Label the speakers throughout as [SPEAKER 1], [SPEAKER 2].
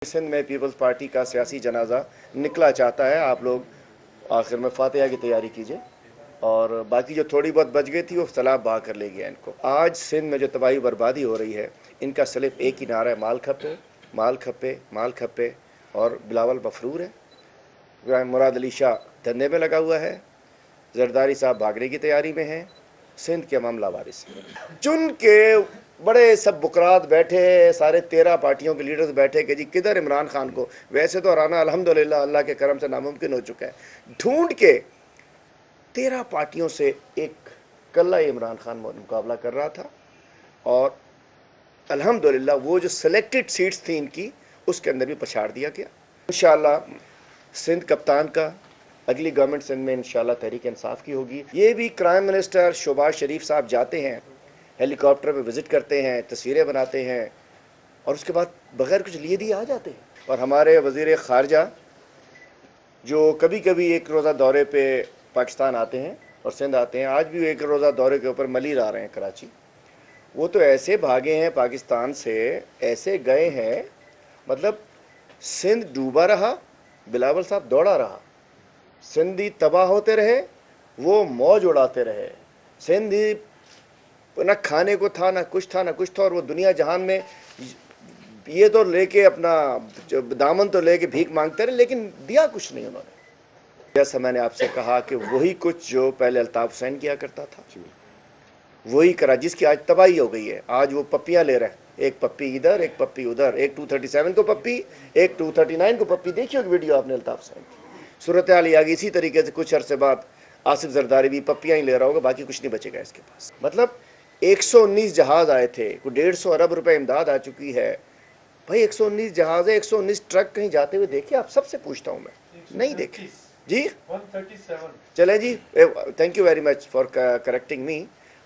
[SPEAKER 1] सिंध में peoples party का सियासी जनाजा निकला चाहता है। आप लोग आखिर में फातिहा की तैयारी कीजिए और बाकी जो थोड़ी बहुत बच गई थी वो सैलाब बहा कर ले गया इनको। आज सिंध में जो तबाही बर्बादी हो रही है, इनका सिर्फ एक ही नारा है, माल खपे माल खपे माल खपे। और बिलावल मफरूर है, मुराद अली शाह धंधे में लगा हुआ है, जरदारी साहब भागने की तैयारी में हैं, सिंध के मामला वारिस चुन के बड़े सब बुकरात बैठे हैं, सारे 13 पार्टियों के लीडर्स बैठे कि जी किधर इमरान खान को, वैसे तो हराना अल्हम्दुलिल्लाह अल्लाह के करम से नामुमकिन हो चुका है, ढूंढ के 13 पार्टियों से एक कल्ला इमरान खान मुकाबला कर रहा था और अल्हम्दुलिल्लाह वो जो सिलेक्टेड सीट्स थी इनकी उसके अंदर भी पछाड़ दिया गया। इंशाअल्लाह सिंध कप्तान का अगली गवर्नमेंट सिंध में इंशाअल्लाह तहरीक इंसाफ की होगी। ये भी प्राइम मिनिस्टर शहबाज शरीफ साहब जाते हैं, हेलीकॉप्टर में विज़िट करते हैं, तस्वीरें बनाते हैं और उसके बाद बग़ैर कुछ लिए दिए आ जाते हैं। और हमारे वज़ीर ख़ारजा जो कभी कभी एक रोज़ा दौरे पे पाकिस्तान आते हैं और सिंध आते हैं, आज भी एक रोज़ा दौरे के ऊपर मलिर आ रहे हैं कराची, वो तो ऐसे भागे हैं पाकिस्तान से, ऐसे गए हैं, मतलब सिंध डूबा रहा, बिलावल साहब दौड़ा रहा, सिंधी तबाह होते रहे, वो मौज उड़ाते रहे, सिंधी ना खाने को था ना कुछ था ना कुछ था, और वो दुनिया जहान में ये तो लेके अपना दामन तो लेके भीख मांगते रहे, लेकिन दिया कुछ नहीं उन्होंने। जैसा मैंने आपसे कहा कि वही कुछ जो पहले अल्ताफ हुसैन किया करता था वही करा, जिसकी आज तबाही हो गई है। आज वो पप्पियाँ ले रहे हैं, एक पप्पी इधर एक पप्पी उधर, एक 237 को पप्पी, एक 239 को पप्पी। देखिए वीडियो आपने अल्ताफ हुसैन की, सूरत हाल आ गई इसी तरीके से। कुछ अरसे बाद आसिफ जरदारी भी पप्पियाँ ही ले रहा होगा, बाकी कुछ नहीं बचेगा इसके पास। मतलब 119 जहाज़ आए थे, कोई 150 अरब रुपए इमदाद आ चुकी है भाई। 119 जहाज़ है, 119 ट्रक कहीं जाते हुए देखे आप? सबसे पूछता हूँ मैं, नहीं देखे जी। 137 चले जी, thank you very much for correcting me.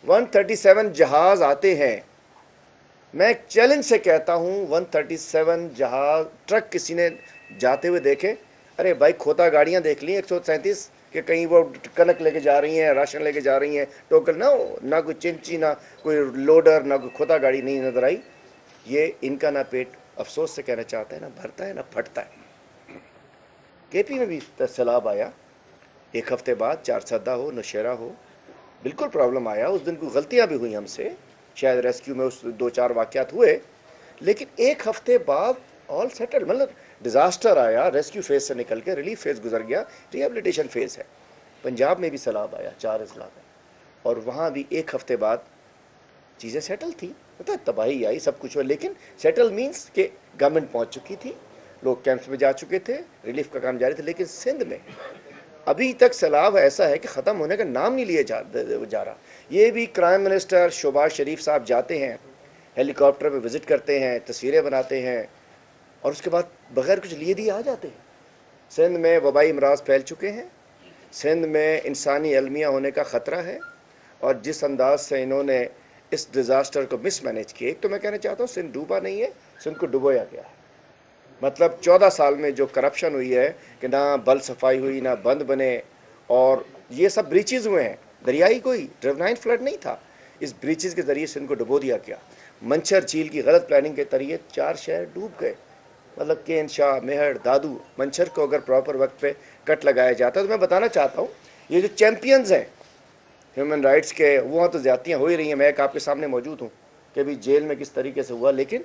[SPEAKER 1] 137 जहाज आते हैं। मैं चैलेंज से कहता हूं 137 जहाज ट्रक किसी ने जाते हुए देखे? अरे भाई खोता गाड़ियां देख ली 137 कि कहीं वो कनक लेके जा रही हैं, राशन लेके जा रही हैं, टोकल ना कोई चिंची, ना कोई लोडर, ना कोई खोता गाड़ी नहीं नजर आई। ये इनका ना पेट, अफसोस से कहना चाहता है, ना भरता है ना फटता है। केपी में भी सैलाब आया, एक हफ्ते बाद, 4 सद्दा हो, नौशेरा हो, बिल्कुल प्रॉब्लम आया। उस दिन कोई गलतियां भी हुई हमसे, शायद रेस्क्यू में उस 2-4 वाक़यात हुए, लेकिन एक हफ्ते बाद ऑल सेटल। मतलब डिज़ास्टर आया, रेस्क्यू फेज़ से निकल के रिलीफ फेज़ गुजर गया, रिहेबिलिटेशन फेज़ है। पंजाब में भी सैलाब आया 4 अजला में, और वहाँ भी एक हफ्ते बाद चीज़ें सेटल थी। पता तबाही आई, सब कुछ हुआ, लेकिन सेटल मीन्स कि गवर्नमेंट पहुँच चुकी थी, लोग कैंप्स में जा चुके थे, रिलीफ का काम जारी था। लेकिन सिंध में अभी तक सैलाब ऐसा है कि ख़त्म होने का नाम नहीं लिया जा रहा। ये भी प्राइम मिनिस्टर शहबाज शरीफ साहब जाते हैं, हेलीकॉप्टर में विज़िट करते हैं, तस्वीरें बनाते हैं और उसके बाद बग़ैर कुछ लिए दिए आ जाते हैं। सिंध में वबाई अमराज फैल चुके हैं, सिंध में इंसानी अलमिया होने का ख़तरा है, और जिस अंदाज से इन्होंने इस डिज़ास्टर को मिसमैनेज किया। एक तो मैं कहना चाहता हूँ सिंध डूबा नहीं है, सिंध को डुबोया गया है। मतलब 14 साल में जो करप्शन हुई है कि ना बल सफाई हुई, ना बंद बने, और ये सब ब्रीचेज़ हुए हैं। दरियाई कोई रिवनाइन फ्लड नहीं था, इस ब्रीचेज़ के ज़रिए सिंध को डुबो दिया गया। मंचर झील की गलत प्लानिंग के जरिए 4 शहर डूब गए। मतलब केन शाह, मेहर, दादू, मंचर को अगर प्रॉपर वक्त पे कट लगाया जाता। तो मैं बताना चाहता हूँ, ये जो चैम्पियंस हैं ह्यूमन राइट्स के, वहाँ तो ज़्यादतियाँ हो ही रही हैं। मैं एक आपके सामने मौजूद हूँ कि अभी जेल में किस तरीके से हुआ, लेकिन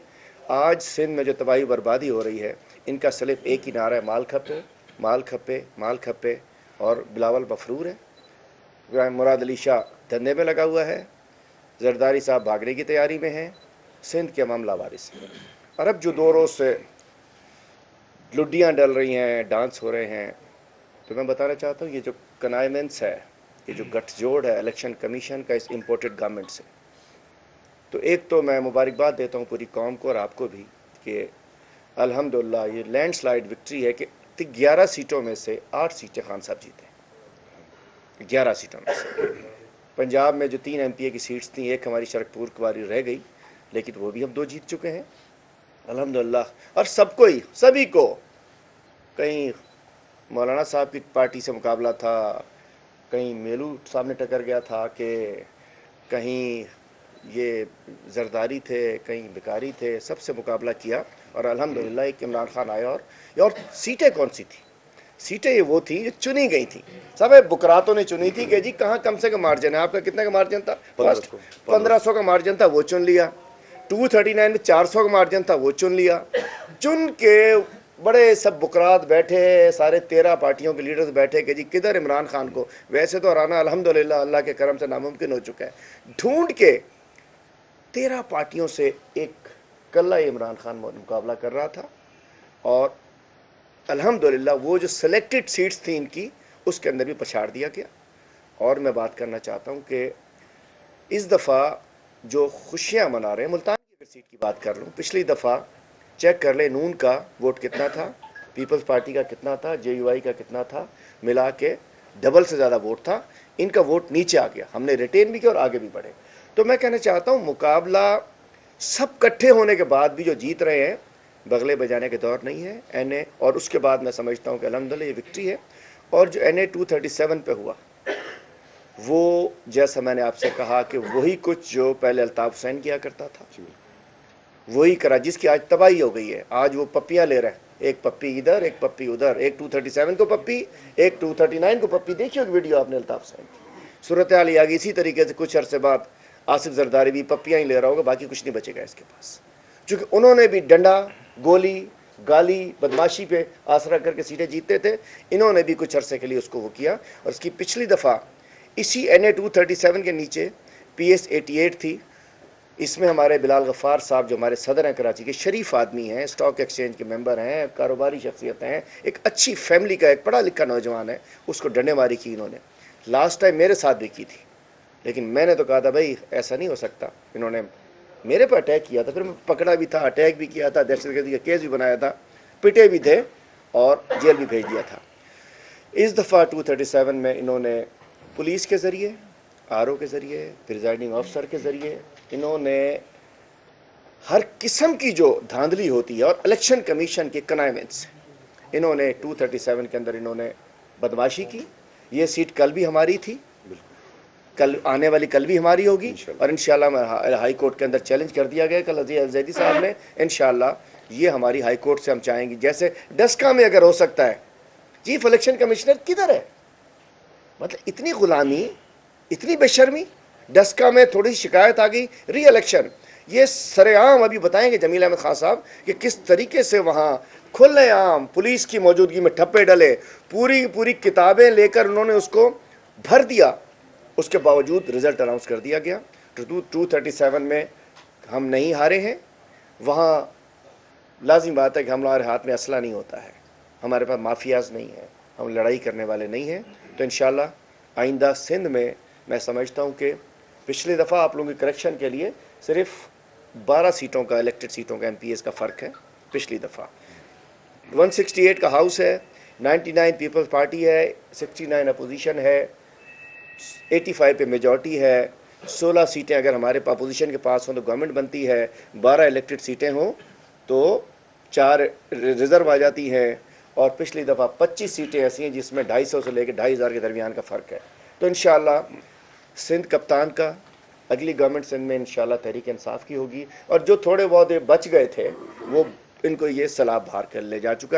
[SPEAKER 1] आज सिंध में जो तबाही बर्बादी हो रही है, इनका सिर्फ एक ही नारा है, माल खपे माल खपे माल खपे। और बिलावल मफरूर है, मुराद अली शाह धंधे में लगा हुआ है, जरदारी साहब भागने की तैयारी में हैं, सिंध के मामला वारिस। और अब जो 2 रोज़ से लुड्डियाँ डल रही हैं, डांस हो रहे हैं, तो मैं बताना चाहता हूँ ये जो कनाइमेंस है, ये जो गठजोड़ है इलेक्शन कमीशन का इस इम्पोर्टेड गवर्नमेंट से, तो एक तो मैं मुबारकबाद देता हूँ पूरी कौम को और आपको भी कि अल्हम्दुलिल्लाह ये लैंडस्लाइड विक्ट्री है कि 11 सीटों में से 8 सीटें खान साहब जीते। 11 सीटों में से पंजाब में जो 3 MPA की सीट्स थी, एक हमारी शरकपुर कुवारी रह गई, लेकिन वो भी हम 2 जीत चुके हैं अल्हम्दुलिल्लाह। और सबको ही, सभी को, कहीं मौलाना साहब की पार्टी से मुकाबला था, कहीं मेलू सामने टकर गया था, कि कहीं ये जरदारी थे, कहीं भिखारी थे, सबसे मुकाबला किया और अल्हम्दुलिल्लाह एक इमरान खान आया। और सीटें कौन सी थी? सीटें ये वो थी जो चुनी गई थी। सब बुकरातों ने चुनी थी कि जी कहाँ कम से कम मार्जिन है। आपका कितने का मार्जिन था? फर्स्ट 1500 का मार्जिन था, वो चुन लिया। 239 में 400 का मार्जिन था, वो चुन लिया। चुन के बड़े सब बुकरात बैठे, सारे 13 पार्टियों के लीडर्स बैठे कि जी किधर इमरान खान को। वैसे तो हराना अल्हम्दुलिल्लाह अल्लाह के करम से नामुमकिन हो चुका है। ढूंढ के 13 पार्टियों से एक कल्ला इमरान खान मुकाबला कर रहा था। और अल्हम्दुलिल्लाह वो जो सिलेक्टेड सीट्स थी इनकी, उसके अंदर भी पछाड़ दिया गया। और मैं बात करना चाहता हूँ कि इस दफ़ा जो खुशियाँ मना रहे हैं, मुल्तान की सीट की बात कर लूँ, पिछली दफ़ा चेक कर ले नून का वोट कितना था, पीपल्स पार्टी का कितना था, JUI का कितना था, मिला के डबल से ज़्यादा वोट था। इनका वोट नीचे आ गया, हमने रिटेन भी किया और आगे भी बढ़े। तो मैं कहना चाहता हूँ मुकाबला सब इकट्ठे होने के बाद भी जो जीत रहे हैं, बगले बजाने के दौर नहीं है NA। और उसके बाद मैं समझता हूँ कि अल्हम्दुलिल्लाह ये विक्ट्री है। और जो NA 237 पे हुआ, वो जैसा मैंने आपसे कहा कि वही कुछ जो पहले अल्ताफ़ हुसैन किया करता था, वही करा, जिसकी आज तबाही हो गई है। आज वो पप्पियाँ ले रहे हैं, एक पप्पी इधर एक पप्पी उधर, एक 237 को पप्पी, एक 239 को पप्पी। देखिए वीडियो आपने अल्ताफ़ हुसैन की। सूरत हाल आ गई इसी तरीके से। कुछ अरसे बाद आसिफ जरदारी भी पप्पियाँ ही ले रहा होगा, बाकी कुछ नहीं बचेगा इसके पास। चूँकि उन्होंने भी डंडा, गोली, गाली, बदमाशी पे आसरा करके सीटें जीतते थे, इन्होंने भी कुछ अरसे के लिए उसको वो किया। और इसकी पिछली दफ़ा इसी NA 237 के नीचे PS 88 थी। इसमें हमारे बिलाल गफ़ार साहब जो हमारे सदर हैं कराची के, शरीफ आदमी हैं, स्टॉक एक्सचेंज के मेंबर हैं, कारोबारी शख्सियत हैं, एक अच्छी फैमिली का एक पढ़ा लिखा नौजवान है, उसको डंडेमारी की इन्होंने। लास्ट टाइम मेरे साथ भी की थी, लेकिन मैंने तो कहा था भाई ऐसा नहीं हो सकता। इन्होंने मेरे पर अटैक किया था, फिर मैं पकड़ा भी था, अटैक भी किया था, दहशतगर्दी का केस भी बनाया था, पिटे भी थे और जेल भी भेज दिया था। इस दफ़ा 237 में इन्होंने पुलिस के ज़रिए, RO के ज़रिए, प्रिजाइडिंग ऑफिसर के ज़रिए, इन्होंने हर किस्म की जो धांधली होती है और इलेक्शन कमीशन के कनाइमेंट्स, इन्होंने 237 के अंदर इन्होंने बदमाशी की। ये सीट कल भी हमारी थी, कल आने वाली कल भी हमारी होगी। और इंशाल्लाह हाई कोर्ट के अंदर चैलेंज कर दिया गया कल अजीज अल-जैदी साहब ने। इंशाल्लाह ये हमारी हाई कोर्ट से हम चाहेंगे, जैसे डस्का में अगर हो सकता है। चीफ इलेक्शन कमिश्नर किधर है? मतलब इतनी गुलामी, इतनी बेशर्मी। डस्का में थोड़ी शिकायत आ गई, री इलेक्शन। ये सरेआम अभी बताएंगे जमील अहमद खान साहब कि किस तरीके से वहाँ खुलेआम पुलिस की मौजूदगी में ठप्पे डले, पूरी पूरी किताबें लेकर उन्होंने उसको भर दिया। उसके बावजूद रिजल्ट अनाउंस कर दिया गया। 237 में हम नहीं हारे हैं। वहाँ लाजिम बात है कि हमारे हाथ में असला नहीं होता है, हमारे पास माफियाज नहीं है, हम लड़ाई करने वाले नहीं हैं। तो इंशाल्लाह आइंदा सिंध में मैं समझता हूँ कि पिछली दफ़ा आप लोगों के करेक्शन के लिए सिर्फ 12 सीटों का, इलेक्टेड सीटों का, MPs का फ़र्क है। पिछली दफ़ा 168 का हाउस है, 99 पीपल्स पार्टी है, 69 अपोजिशन है, 85 पे मेजॉरिटी है। 16 सीटें अगर हमारे अपोजिशन के पास हों तो गवर्नमेंट बनती है, 12 इलेक्टेड सीटें हों तो 4 रिज़र्व आ जाती हैं। और पिछली दफ़ा 25 सीटें ऐसी हैं जिसमें 250 से लेकर 2500 के दरमियान का फ़र्क है। तो इंशाल्लाह सिंध कप्तान का अगली गवर्नमेंट सिंध में इंशाल्लाह तहरीक इंसाफ की होगी। और जो थोड़े बहुत बच गए थे वो इनको ये सलाब बाहर कर ले जा चुका है।